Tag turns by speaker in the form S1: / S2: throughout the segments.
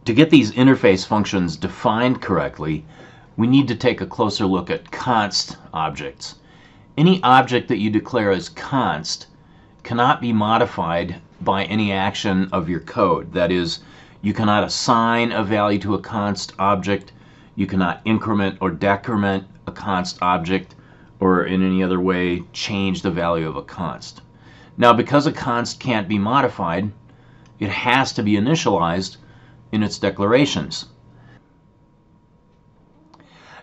S1: To get these interface functions defined correctly, we need to take a closer look at const objects. Any object that you declare as const cannot be modified by any action of your code. That is, you cannot assign a value to a const object, you cannot increment or decrement a const object, or in any other way change the value of a const. Now, because a const can't be modified, it has to be initialized in its declarations.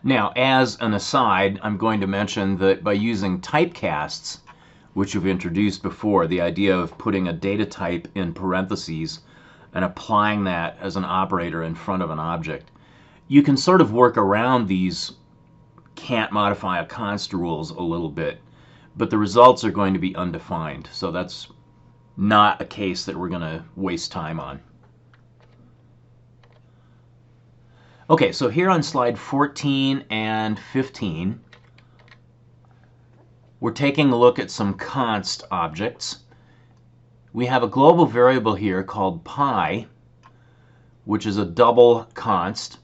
S1: Now, as an aside, I'm going to mention that by using typecasts, which we've introduced before, the idea of putting a data type in parentheses and applying that as an operator in front of an object, you can sort of work around these can't modify a const rules a little bit, but the results are going to be undefined, so that's not a case that we're going to waste time on. Okay, so here on slide 14 and 15, we're taking a look at some const objects. We have a global variable here called pi, which is a double const,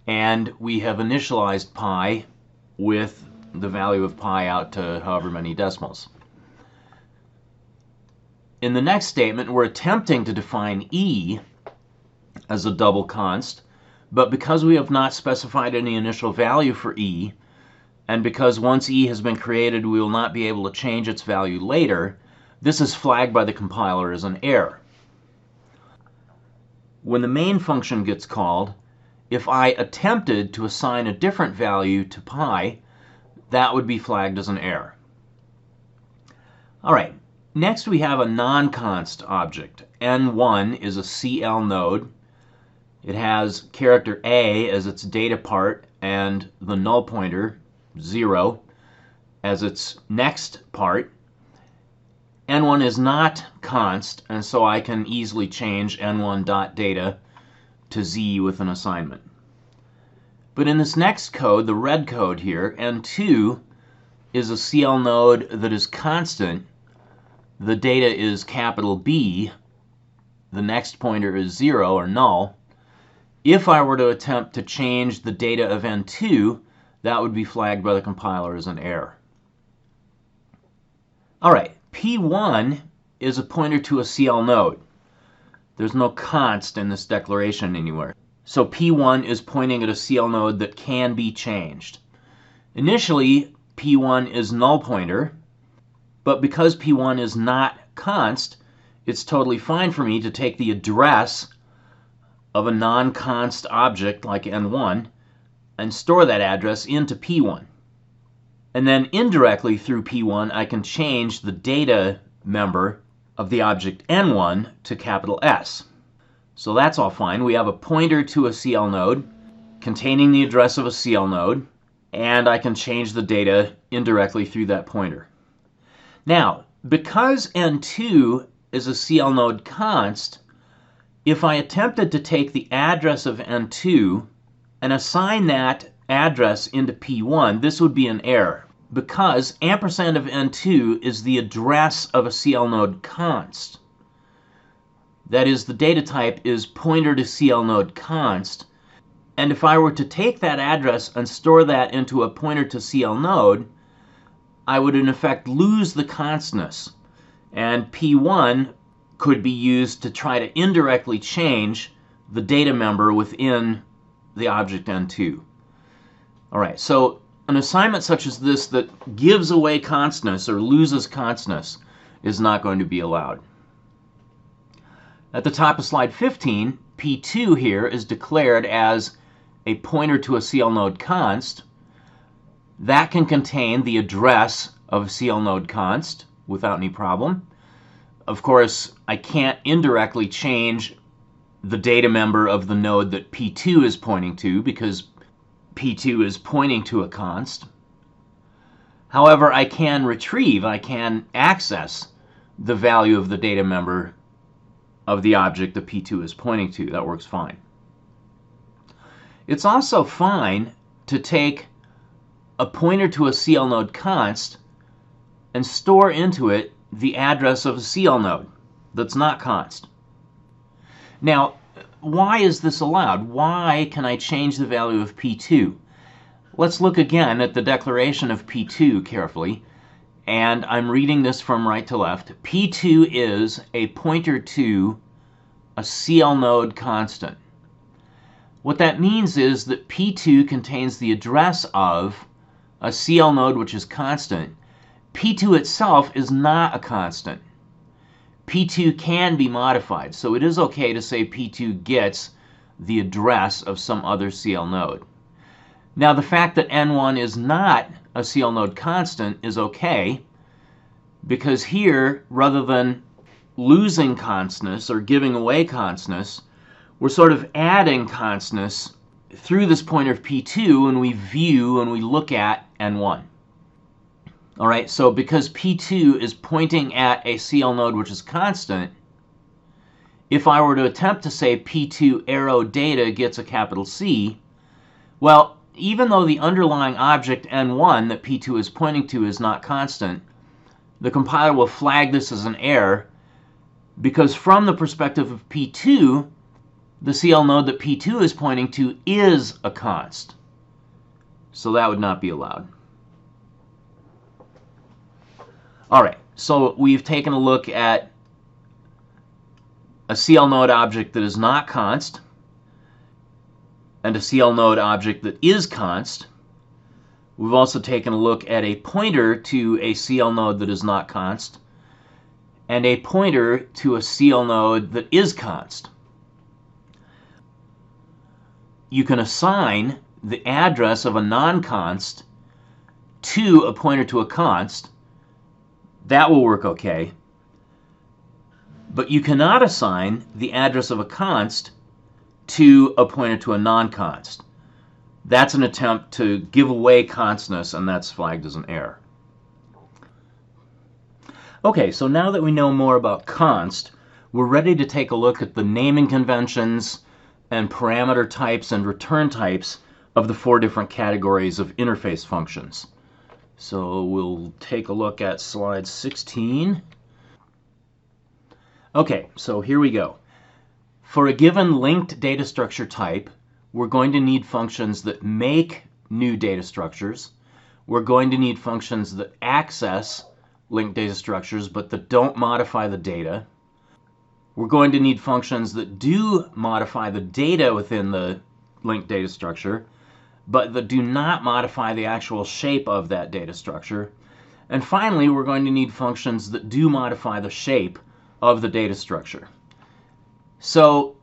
S1: and we have initialized pi with the value of pi out to however many decimals. In the next statement, we're attempting to define e as a double const, but because we have not specified any initial value for e, and because once e has been created we will not be able to change its value later, this is flagged by the compiler as an error. When the main function gets called, if I attempted to assign a different value to pi, that would be flagged as an error. Alright, next we have a non-const object. N1 is a CL node. It has character A as its data part and the null pointer, 0, as its next part. N1 is not const, and so I can easily change n1.data to z with an assignment. But in this next code, the red code here, N2 is a CL node that is constant. The data is capital B. The next pointer is 0 or null. If I were to attempt to change the data of N2, that would be flagged by the compiler as an error. Alright, P1 is a pointer to a CL node. There's no const in this declaration anywhere. So P1 is pointing at a CL node that can be changed. Initially, P1 is null pointer, but because P1 is not const, it's totally fine for me to take the address of a non-const object like N1 and store that address into P1. And then indirectly through P1 I can change the data member of the object N1 to capital S. So that's all fine. We have a pointer to a CL node containing the address of a CL node, and I can change the data indirectly through that pointer. Now, because N2 is a CL node const, if I attempted to take the address of N2 and assign that address into P1, this would be an error, because ampersand of N2 is the address of a CL node const. That is, the data type is pointer to CL node const, and if I were to take that address and store that into a pointer to CL node, I would in effect lose the constness, and P1 could be used to try to indirectly change the data member within the object N2. Alright, so an assignment such as this that gives away constness or loses constness is not going to be allowed. At the top of slide 15, P2 here is declared as a pointer to a CL node const. That can contain the address of a CL node const without any problem. Of course, I can't indirectly change the data member of the node that P2 is pointing to because P2 is pointing to a const. However, I can access the value of the data member of the object that P2 is pointing to. That works fine. It's also fine to take a pointer to a CL node const and store into it the address of a CL node that's not const. Now, why is this allowed? Why can I change the value of P2? Let's look again at the declaration of P2 carefully. And I'm reading this from right to left. P2 is a pointer to a CL node constant. What that means is that P2 contains the address of a CL node which is constant. P2 itself is not a constant. P2 can be modified, so it is okay to say P2 gets the address of some other CL node. Now, the fact that N1 is not a CL node constant is okay, because here, rather than losing constness or giving away constness, we're sort of adding constness through this pointer of P2 when we view and we look at N1. All right, so because P2 is pointing at a CL node which is constant, if I were to attempt to say P2 arrow data gets a capital C, well, even though the underlying object N1 that P2 is pointing to is not constant, the compiler will flag this as an error, because from the perspective of P2, the CL node that P2 is pointing to is a const. So that would not be allowed. All right, so we've taken a look at a CL node object that is not const and a CL node object that is const. We've also taken a look at a pointer to a CL node that is not const and a pointer to a CL node that is const. You can assign the address of a non-const to a pointer to a const. That will work okay. But you cannot assign the address of a const to a pointer to a non-const. That's an attempt to give away constness, and that's flagged as an error. Okay, so now that we know more about const, we're ready to take a look at the naming conventions and parameter types and return types of the 4 different categories of interface functions. So we'll take a look at slide 16. Okay, so here we go. For a given linked data structure type, we're going to need functions that make new data structures. We're going to need functions that access linked data structures but that don't modify the data. We're going to need functions that do modify the data within the linked data structure, but that do not modify the actual shape of that data structure. And finally, we're going to need functions that do modify the shape of the data structure. So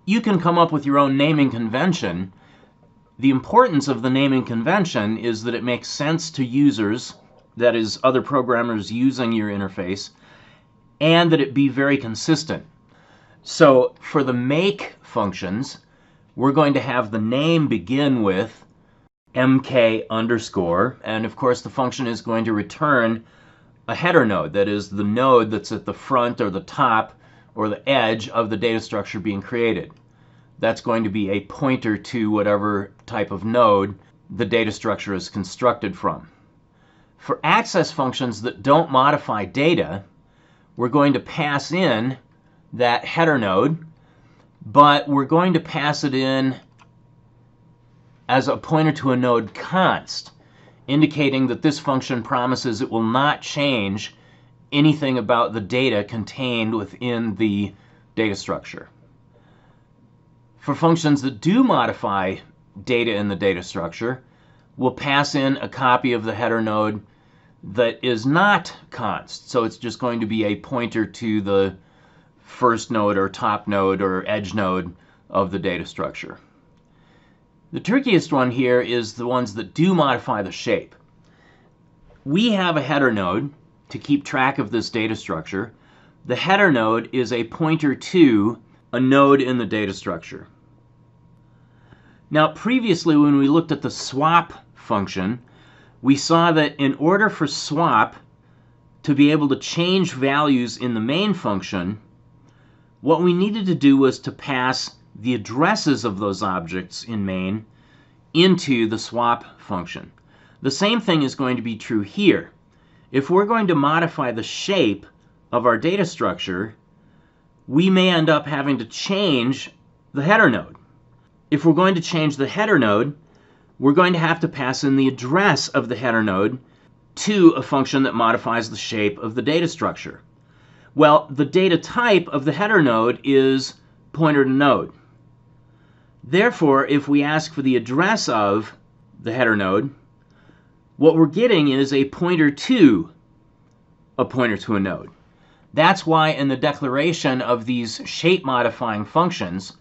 S1: you can come up with your own naming convention. The importance of the naming convention is that it makes sense to users, that is, other programmers using your interface, and that it be very consistent. So for the make functions, we're going to have the name begin with mk underscore, and of course the function is going to return a header node, that is the node that's at the front or the top or the edge of the data structure being created. That's going to be a pointer to whatever type of node the data structure is constructed from. For access functions that don't modify data, we're going to pass in that header node, but we're going to pass it in as a pointer to a node const, indicating that this function promises it will not change anything about the data contained within the data structure. For functions that do modify data in the data structure, we'll pass in a copy of the header node that is not const. So it's just going to be a pointer to the first node or top node or edge node of the data structure. The trickiest one here is the ones that do modify the shape. We have a header node to keep track of this data structure. The header node is a pointer to a node in the data structure. Now, previously when we looked at the swap function, we saw that in order for swap to be able to change values in the main function, what we needed to do was to pass the addresses of those objects in main into the swap function. The same thing is going to be true here. If we're going to modify the shape of our data structure, we may end up having to change the header node. If we're going to change the header node, we're going to have to pass in the address of the header node to a function that modifies the shape of the data structure. Well, the data type of the header node is pointer to node. Therefore, if we ask for the address of the header node, what we're getting is a pointer to a node. That's why in the declaration of these shape modifying functions,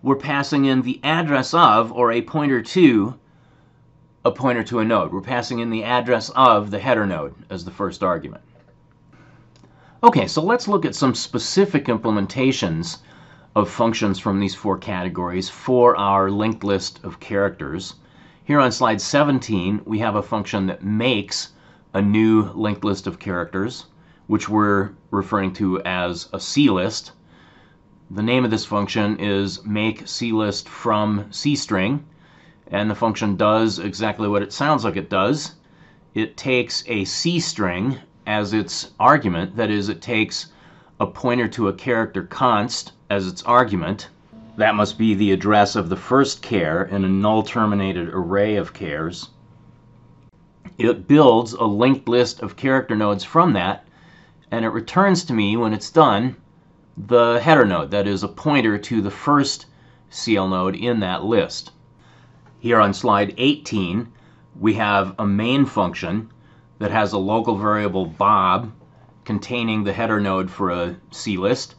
S1: we're passing in the address of, or a pointer to a node. We're passing in the address of the header node as the first argument. Okay, so let's look at some specific implementations of functions from these four categories for our linked list of characters. Here on slide 17, we have a function that makes a new linked list of characters, which we're referring to as a CList. The name of this function is make CList from CString, and the function does exactly what it sounds like it does. It takes a CString as its argument. That is, it takes a pointer to a character const as its argument. That must be the address of the first char in a null-terminated array of chars. It builds a linked list of character nodes from that, and it returns to me, when it's done, the header node, that is a pointer to the first CL node in that list. Here on slide 18, we have a main function that has a local variable bob containing the header node for a CList,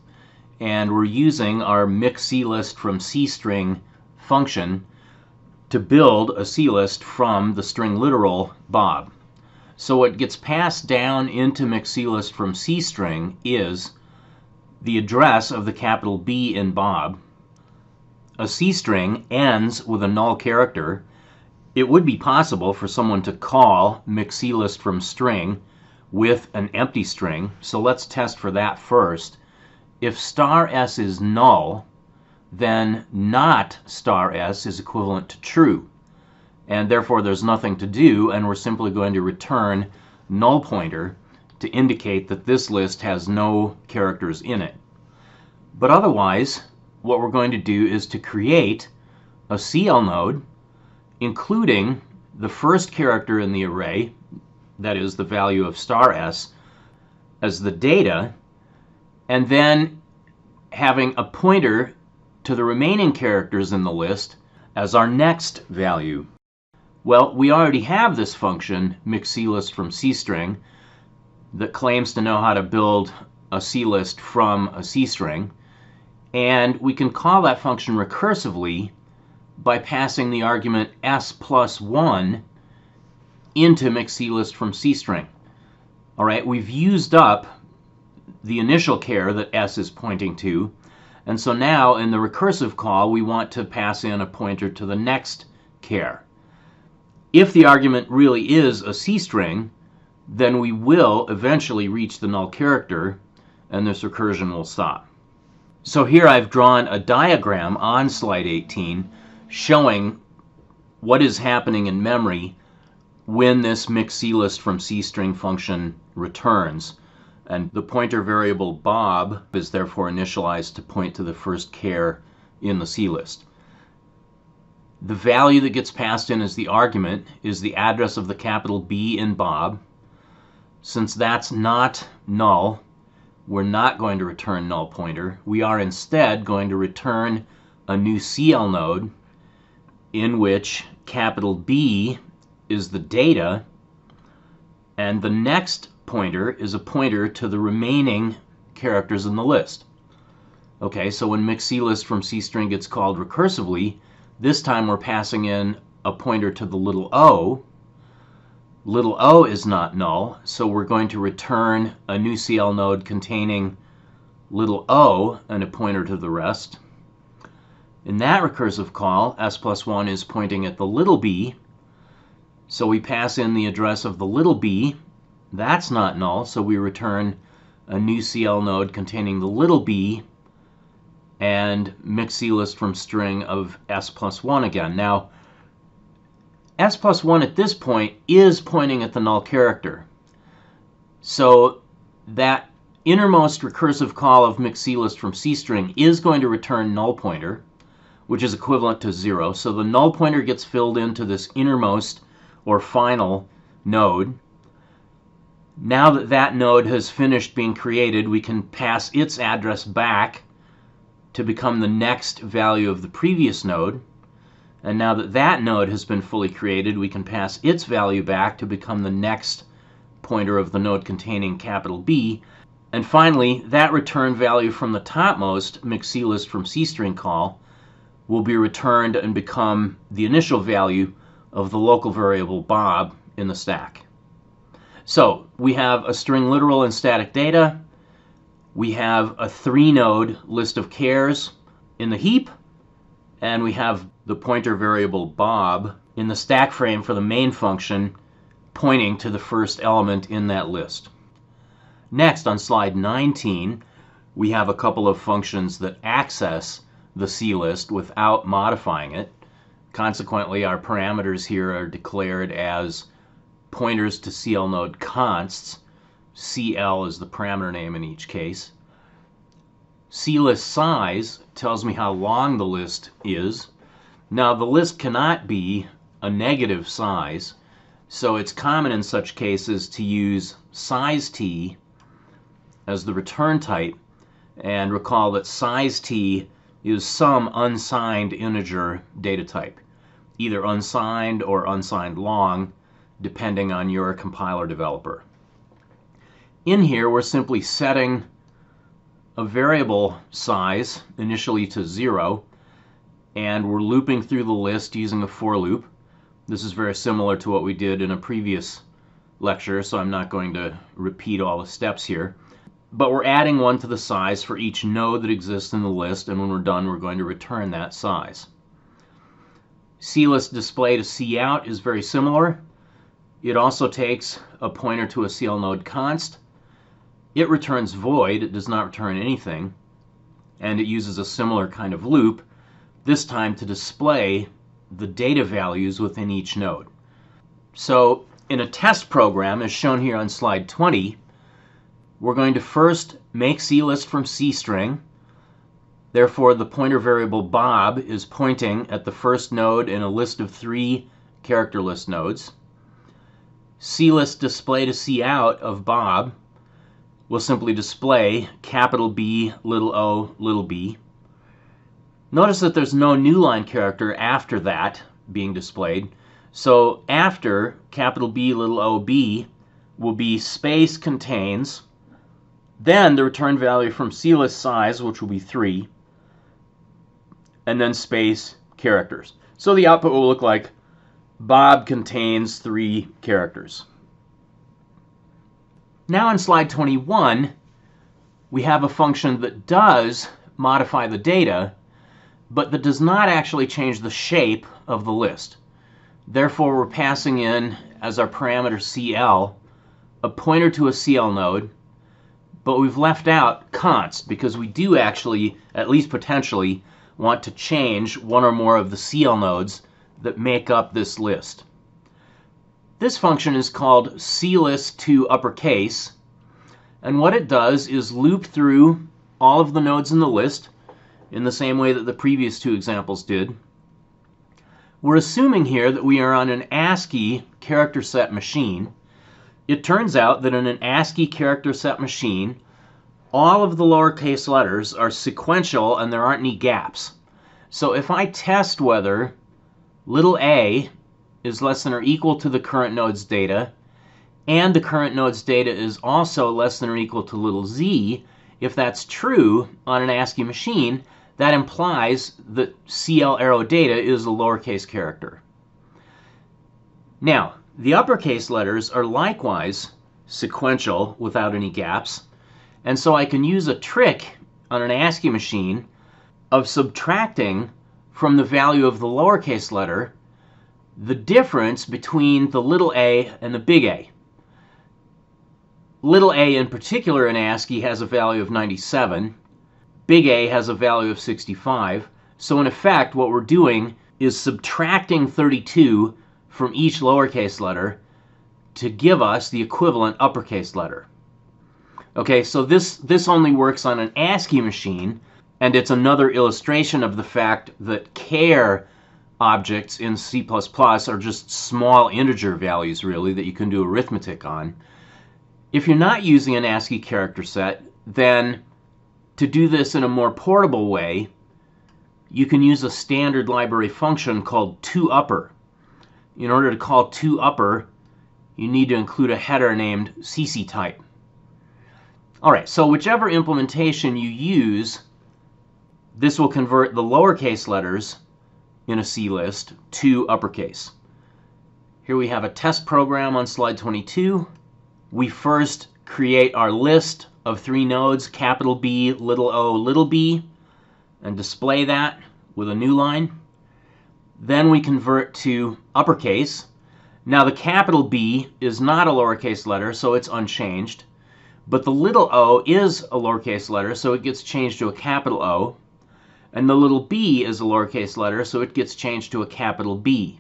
S1: and we're using our mix CList from CString function to build a CList from the string literal bob. So what gets passed down into mix CList from CString is the address of the capital B in bob. A CString ends with a null character. It would be possible for someone to call mix CList from string with an empty string, so let's test for that first. If star s is null, then not star s is equivalent to true, and therefore there's nothing to do, and we're simply going to return null pointer to indicate that this list has no characters in it. But otherwise, what we're going to do is to create a CL node including the first character in the array, that is the value of star s, as the data, and then having a pointer to the remaining characters in the list as our next value. Well, we already have this function, mix CList from CString, that claims to know how to build a CList from a CString, and we can call that function recursively by passing the argument s plus 1 into mix CList from CString. All right, we've used up the initial char that s is pointing to, and so now in the recursive call we want to pass in a pointer to the next char. If the argument really is a C-string, then we will eventually reach the null character and this recursion will stop. So here I've drawn a diagram on slide 18 showing what is happening in memory when this mix CList from CString function returns. And the pointer variable bob is therefore initialized to point to the first char in the CList. The value that gets passed in as the argument is the address of the capital B in bob. Since that's not null, we're not going to return null pointer. We are instead going to return a new CL node in which capital B is the data, and the next pointer is a pointer to the remaining characters in the list. Okay, so when mix CList from CString gets called recursively, this time we're passing in a pointer to the little o. Little o is not null, so we're going to return a new CL node containing little o and a pointer to the rest. In that recursive call, s plus 1 is pointing at the little b, so we pass in the address of the little b. That's not null, so we return a new CL node containing the little b and mix CList from string of s plus 1 again. Now, s plus 1 at this point is pointing at the null character. So that innermost recursive call of mix CList from CString is going to return null pointer, which is equivalent to 0. So the null pointer gets filled into this innermost or final node. Now that that node has finished being created, we can pass its address back to become the next value of the previous node. And now that that node has been fully created, we can pass its value back to become the next pointer of the node containing capital B. And finally, that return value from the topmost mix CList from CString call will be returned and become the initial value of the local variable Bob in the stack. So we have a string literal and static data. We have a 3-node list of chars in the heap. And we have the pointer variable Bob in the stack frame for the main function pointing to the first element in that list. Next, on slide 19, we have a couple of functions that access the CList without modifying it. Consequently, our parameters here are declared as pointers to CL node consts. CL is the parameter name in each case. CList size tells me how long the list is. Now, the list cannot be a negative size, so it's common in such cases to use size t as the return type, and recall that size t is some unsigned integer data type, either unsigned or unsigned long, depending on your compiler developer. In here, we're simply setting a variable size initially to 0, and we're looping through the list using a for loop. This is very similar to what we did in a previous lecture, so I'm not going to repeat all the steps here. But we're adding 1 to the size for each node that exists in the list, and when we're done, we're going to return that size. CList display to cout is very similar. It also takes a pointer to a CL node const. It returns void. It does not return anything. And it uses a similar kind of loop, this time to display the data values within each node. So in a test program, as shown here on slide 20, we're going to first make CList from CString. Therefore, the pointer variable Bob is pointing at the first node in a list of 3 character list nodes. CList display to cout of Bob will simply display capital B, little o, little b. Notice that there's no new line character after that being displayed. So after capital B, little o, b will be space contains, then the return value from CList size, which will be 3, and then space characters. So the output will look like Bob contains 3 characters. Now on slide 21, we have a function that does modify the data, but that does not actually change the shape of the list. Therefore, we're passing in, as our parameter CL, a pointer to a CL node, but we've left out const because we do actually, at least potentially, want to change one or more of the CL nodes that make up this list. This function is called CList to uppercase, and what it does is loop through all of the nodes in the list in the same way that the previous 2 examples did. We're assuming here that we are on an ASCII character set machine. It turns out that in an ASCII character set machine, all of the lowercase letters are sequential and there aren't any gaps. So if I test whether little a is less than or equal to the current node's data, and the current node's data is also less than or equal to little z, if that's true on an ASCII machine, that implies that CL arrow data is a lowercase character. Now, the uppercase letters are likewise sequential without any gaps, and so I can use a trick on an ASCII machine of subtracting from the value of the lowercase letter the difference between the little a and the big A. Little a in particular in ASCII has a value of 97. Big A has a value of 65. So in effect, what we're doing is subtracting 32 from each lowercase letter to give us the equivalent uppercase letter. Okay, so this only works on an ASCII machine, and it's another illustration of the fact that char objects in C++ are just small integer values, really, that you can do arithmetic on. If you're not using an ASCII character set, then to do this in a more portable way, you can use a standard library function called toUpper. In order to call toUpper, you need to include a header named cctype. All right, so whichever implementation you use, this will convert the lowercase letters in a C list to uppercase. Here we have a test program on slide 22. We first create our list of 3 nodes, capital B, little o, little b, and display that with a new line. Then we convert to uppercase. Now the capital B is not a lowercase letter, so it's unchanged. But the little o is a lowercase letter, so it gets changed to a capital O. And the little b is a lowercase letter, so it gets changed to a capital B.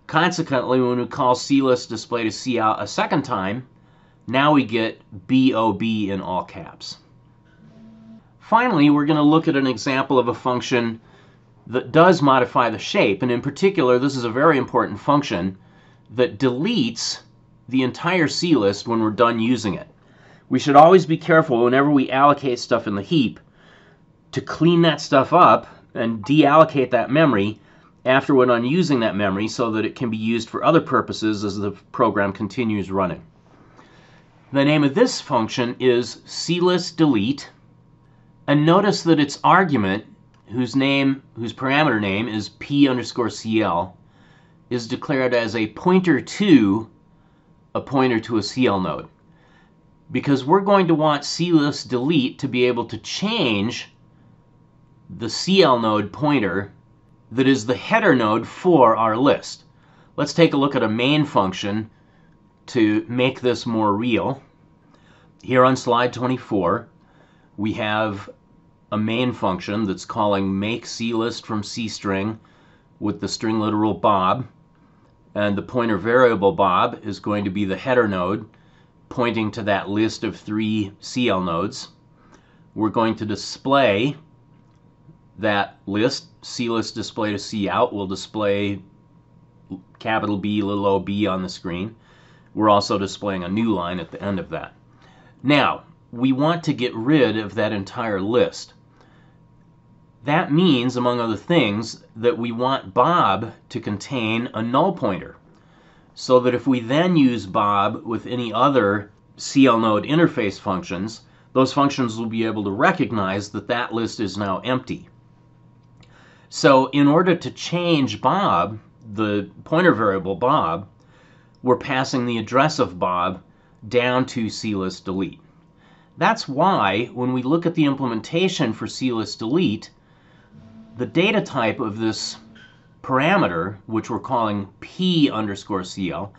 S1: Consequently, when we call CList display to cout a second time, now we get BOB in all caps. Finally, we're going to look at an example of a function that does modify the shape, and in particular, this is a very important function that deletes the entire CList when we're done using it. We should always be careful whenever we allocate stuff in the heap to clean that stuff up and deallocate that memory after we're done using that memory so that it can be used for other purposes as the program continues running. The name of this function is CListDelete, and notice that its argument, whose parameter name is p_cl, is declared as a pointer to a CL node. Because we're going to want CListDelete to be able to change the CL node pointer that is the header node for our list. Let's take a look at a main function to make this more real. Here on slide 24, we have a main function that's calling make CList from CString with the string literal Bob, and the pointer variable Bob is going to be the header node pointing to that list of 3 CL nodes. We're going to display that list. CList display to cout will display capital B, little o, b on the screen. We're also displaying a new line at the end of that. Now, we want to get rid of that entire list. That means, among other things, that we want Bob to contain a null pointer, so that if we then use Bob with any other CL node interface functions, those functions will be able to recognize that that list is now empty. So in order to change Bob, the pointer variable Bob, we're passing the address of Bob down to CListDelete. That's why when we look at the implementation for CListDelete, the data type of this parameter, which we're calling p_cl,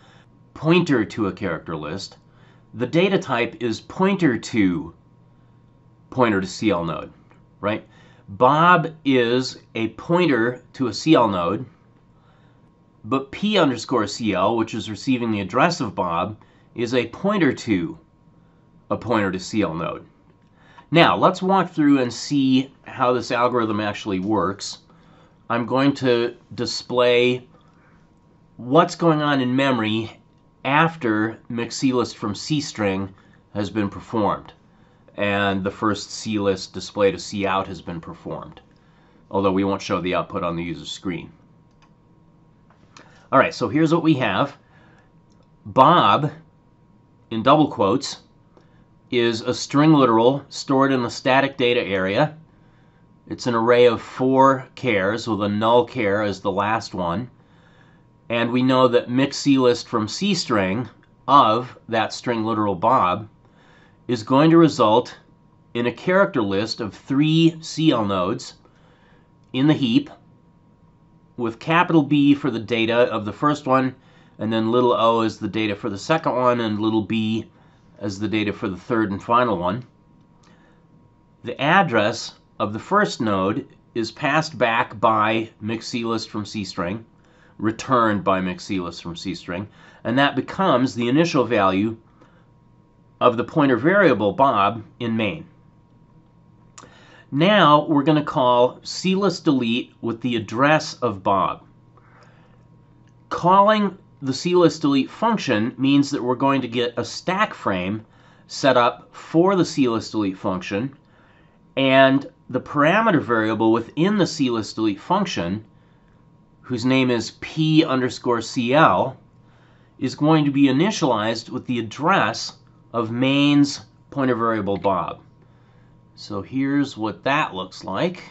S1: pointer to a character list, the data type is pointer to CL node, right? Bob is a pointer to a CL node, but p_cl, which is receiving the address of Bob, is a pointer to CL node. Now, let's walk through and see how this algorithm actually works. I'm going to display what's going on in memory after mxCList from CString has been performed, and the first CList display to cout has been performed, although we won't show the output on the user screen. All right, so here's what we have. Bob, in double quotes, is a string literal stored in the static data area. It's an array of 4 chars with a null char as the last one. And we know that mxCList from CString of that string literal Bob is going to result in a character list of 3 CL nodes in the heap, with capital B for the data of the first one, and then little o as the data for the second one, and little b as the data for the third and final one. The address of the first node is passed back by mxCList from CString, returned by mxCList from CString, and that becomes the initial value of the pointer variable Bob in main. Now we're going to call CList delete with the address of Bob. Calling the CList delete function means that we're going to get a stack frame set up for the CList delete function, and the parameter variable within the CList delete function, whose name is p_cl, is going to be initialized with the address of main's pointer variable Bob. So here's what that looks like.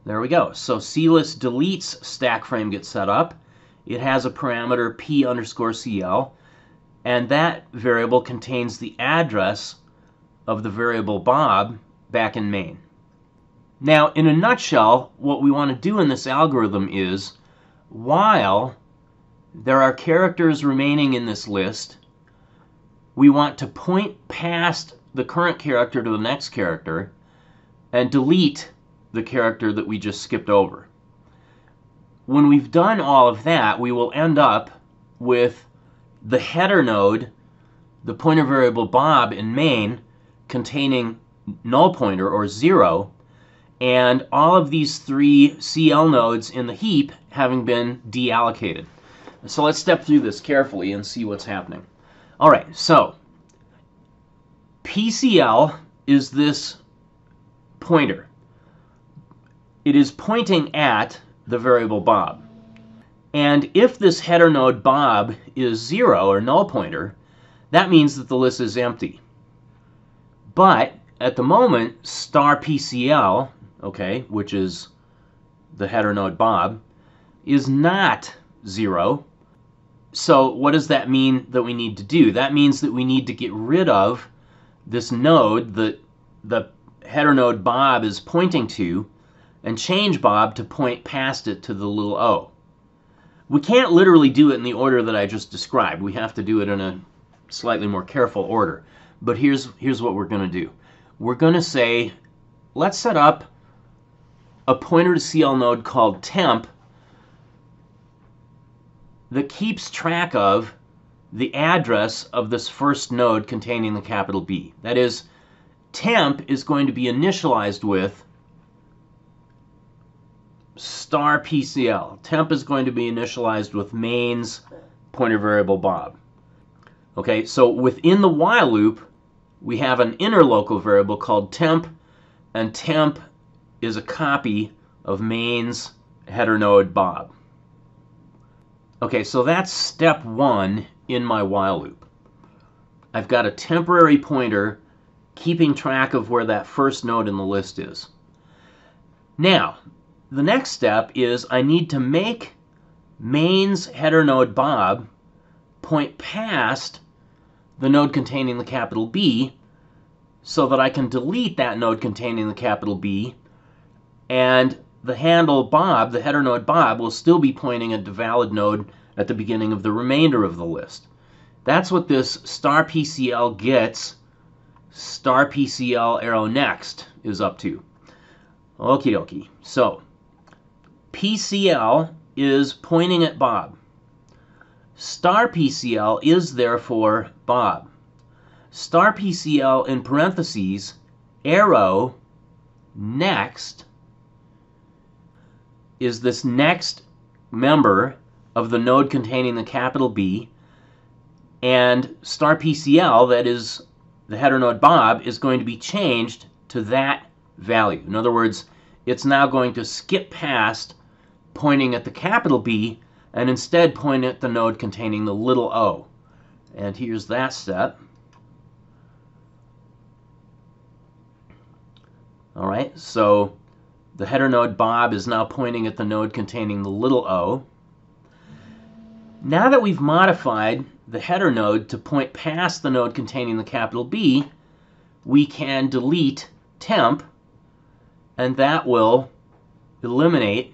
S1: There we go. So CList deletes stack frame gets set up. It has a parameter p_cl, and that variable contains the address of the variable Bob back in main. Now, in a nutshell, what we want to do in this algorithm is, while there are characters remaining in this list, we want to point past the current character to the next character and delete the character that we just skipped over. When we've done all of that, we will end up with the header node, the pointer variable Bob in main, containing null pointer or 0, and all of these 3 CL nodes in the heap having been deallocated. So let's step through this carefully and see what's happening. All right, so PCL is this pointer. It is pointing at the variable Bob. And if this header node Bob is 0 or null pointer, that means that the list is empty. But at the moment, star PCL, okay, which is the header node Bob, is not 0. So what does that mean that we need to do? That means that we need to get rid of this node that the header node Bob is pointing to and change Bob to point past it to the little o. We can't literally do it in the order that I just described. We have to do it in a slightly more careful order. But here's what we're going to do. We're going to say, let's set up a pointer to CL node called temp that keeps track of the address of this first node containing the capital B. That is, temp is going to be initialized with star PCL. Temp is going to be initialized with main's pointer variable Bob. Okay, so within the while loop, we have an inner local variable called temp, and temp is a copy of main's header node Bob. Okay, so that's step 1 in my while loop. I've got a temporary pointer keeping track of where that first node in the list is. Now, the next step is I need to make main's header node Bob point past the node containing the capital B so that I can delete that node containing the capital B, and the handle Bob, the header node Bob, will still be pointing at the valid node at the beginning of the remainder of the list. That's what this star PCL gets star PCL arrow next is up to. Okie dokie. So PCL is pointing at Bob. Star PCL is therefore Bob. Star PCL in parentheses, arrow next is this next member of the node containing the capital B, and star PCL, that is the header node Bob, is going to be changed to that value. In other words, it's now going to skip past pointing at the capital B and instead point at the node containing the little o. And here's that step. All right, so the header node Bob is now pointing at the node containing the little o. Now that we've modified the header node to point past the node containing the capital B, we can delete temp, and that will eliminate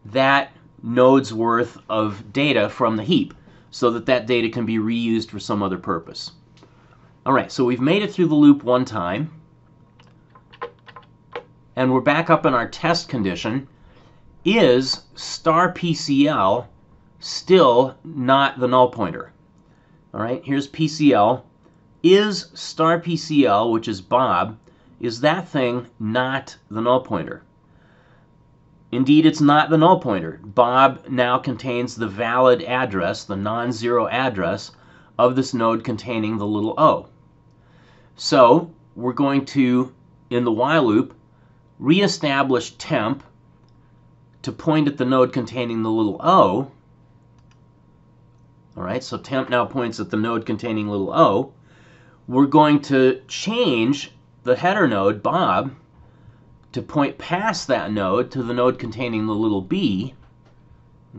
S1: that node's worth of data from the heap so that that data can be reused for some other purpose. All right, so we've made it through the loop one time, and we're back up in our test condition. Is star PCL still not the null pointer? All right, here's PCL. Is star PCL, which is Bob, is that thing not the null pointer? Indeed, it's not the null pointer. Bob now contains the valid address, the non-zero address of this node containing the little o. So we're going to, in the while loop, reestablish temp to point at the node containing the little o. All right, so temp now points at the node containing little o. We're going to change the header node, Bob, to point past that node to the node containing the little b.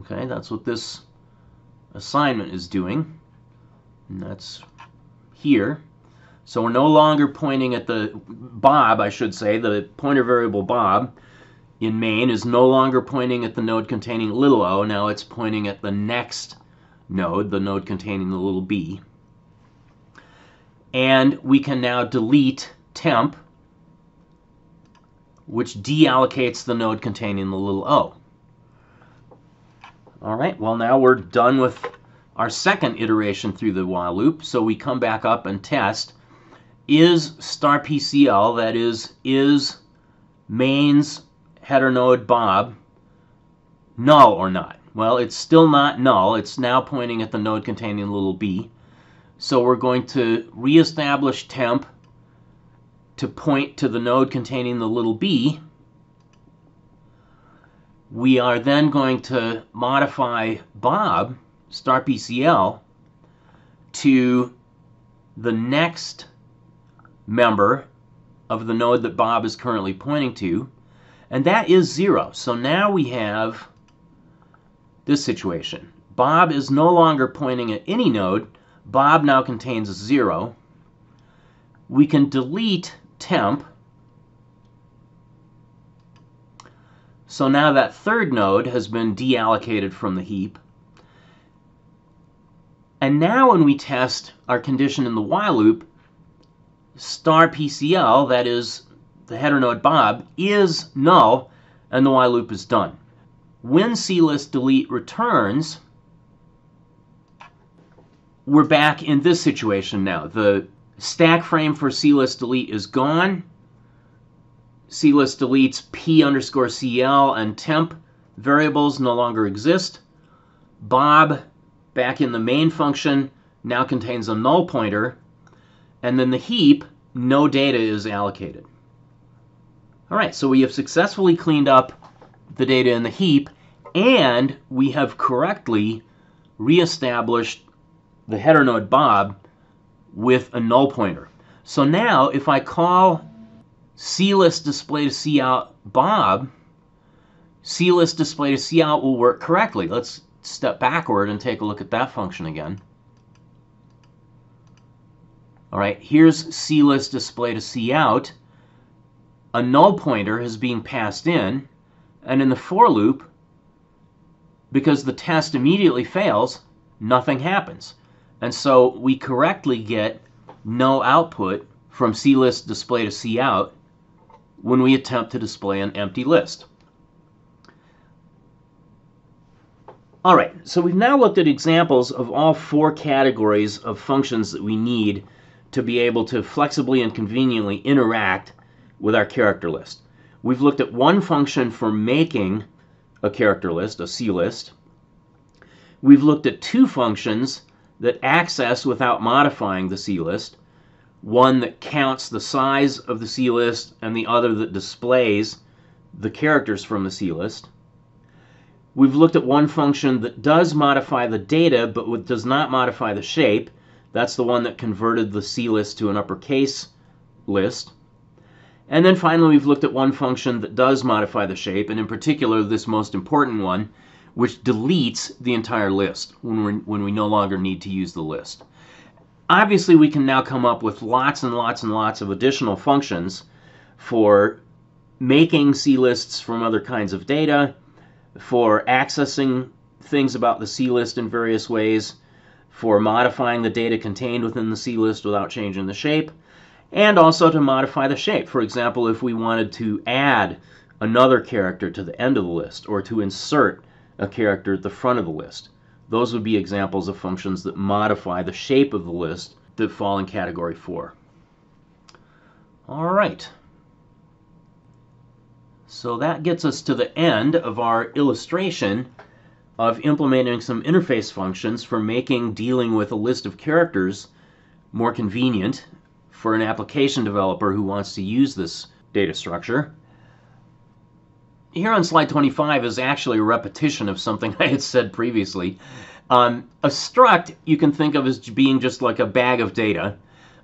S1: Okay, that's what this assignment is doing. And that's here. So we're no longer pointing at the Bob, I should say, the pointer variable Bob in main is no longer pointing at the node containing little o. Now it's pointing at the next node, the node containing the little b. And we can now delete temp, which deallocates the node containing the little o. All right, well now we're done with our second iteration through the while loop, so we come back up and test, is star PCL, that is main's header node Bob, null or not? Well, it's still not null. It's now pointing at the node containing the little b. So we're going to reestablish temp to point to the node containing the little b. We are then going to modify Bob, star PCL, to the next member of the node that Bob is currently pointing to, and that is 0. So now we have this situation. Bob is no longer pointing at any node. Bob now contains 0. We can delete temp. So now that third node has been deallocated from the heap. And now when we test our condition in the while loop, star PCL, that is the header node Bob, is null, and the while loop is done. When CList delete returns, we're back in this situation now. The stack frame for CList delete is gone. CList deletes P underscore CL and temp variables no longer exist. Bob, back in the main function, now contains a null pointer. And then the heap, no data is allocated. All right, so we have successfully cleaned up the data in the heap, and we have correctly reestablished the header node Bob with a null pointer. So now if I call CList display to cout Bob, CList display to cout will work correctly. Let's step backward and take a look at that function again. All right, here's CList display to cout. A null pointer is being passed in, and in the for loop, because the test immediately fails, nothing happens. And so we correctly get no output from CList display to cout when we attempt to display an empty list. All right, so we've now looked at examples of all 4 categories of functions that we need to be able to flexibly and conveniently interact with our character list. We've looked at one function for making a character list, a CList. We've looked at 2 functions that access without modifying the CList, one that counts the size of the CList and the other that displays the characters from the CList. We've looked at one function that does modify the data but does not modify the shape. That's the one that converted the CList to an uppercase list. And then finally we've looked at one function that does modify the shape, and in particular this most important one, which deletes the entire list when we no longer need to use the list. Obviously we can now come up with lots and lots and lots of additional functions for making CLists from other kinds of data, for accessing things about the CList in various ways, for modifying the data contained within the CList without changing the shape, and also to modify the shape. For example, if we wanted to add another character to the end of the list or to insert a character at the front of the list, Those would be examples of functions that modify the shape of the list that fall in category 4. All right. So that gets us to the end of our illustration of implementing some interface functions for making dealing with a list of characters more convenient for an application developer who wants to use this data structure. Here on slide 25 is actually a repetition of something I had said previously. A struct you can think of as being just like a bag of data.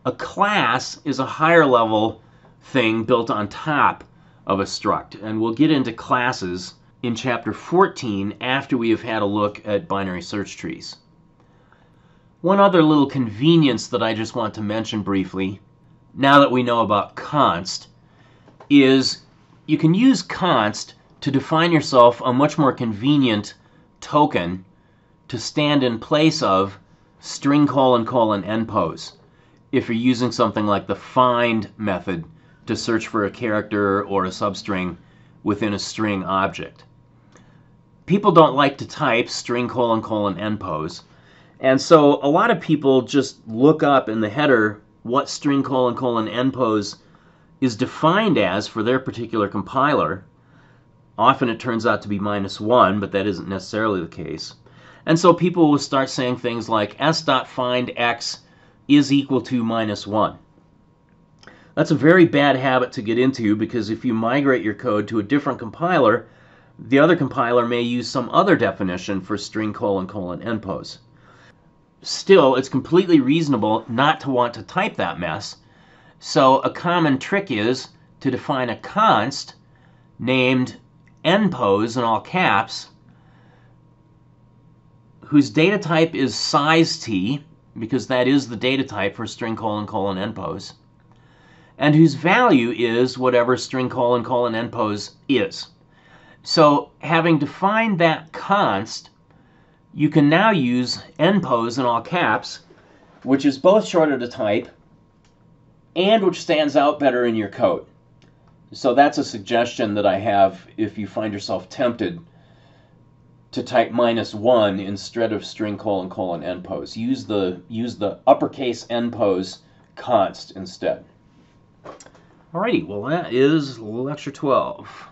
S1: A class is a higher level thing built on top of a struct, and we'll get into classes in chapter 14 after we have had a look at binary search trees. One other little convenience that I just want to mention briefly, now that we know about const, is you can use const to define yourself a much more convenient token to stand in place of string : npos if you're using something like the find method to search for a character or a substring within a string object. People don't like to type string : npos, and so a lot of people just look up in the header what string : npos is defined as for their particular compiler. Often it turns out to be -1, but that isn't necessarily the case. And so people will start saying things like s.findx is equal to -1. That's a very bad habit to get into, because if you migrate your code to a different compiler, the other compiler may use some other definition for string : npos. Still, it's completely reasonable not to want to type that mess. So a common trick is to define a const named npos in all caps, whose data type is size t, because that is the data type for string : npos, and whose value is whatever string : npos is. So having defined that const, you can now use npos in all caps, which is both shorter to type and which stands out better in your code. So that's a suggestion that I have if you find yourself tempted to type -1 instead of string : npos. Use the uppercase npos const instead. Alrighty, well that is lecture 12.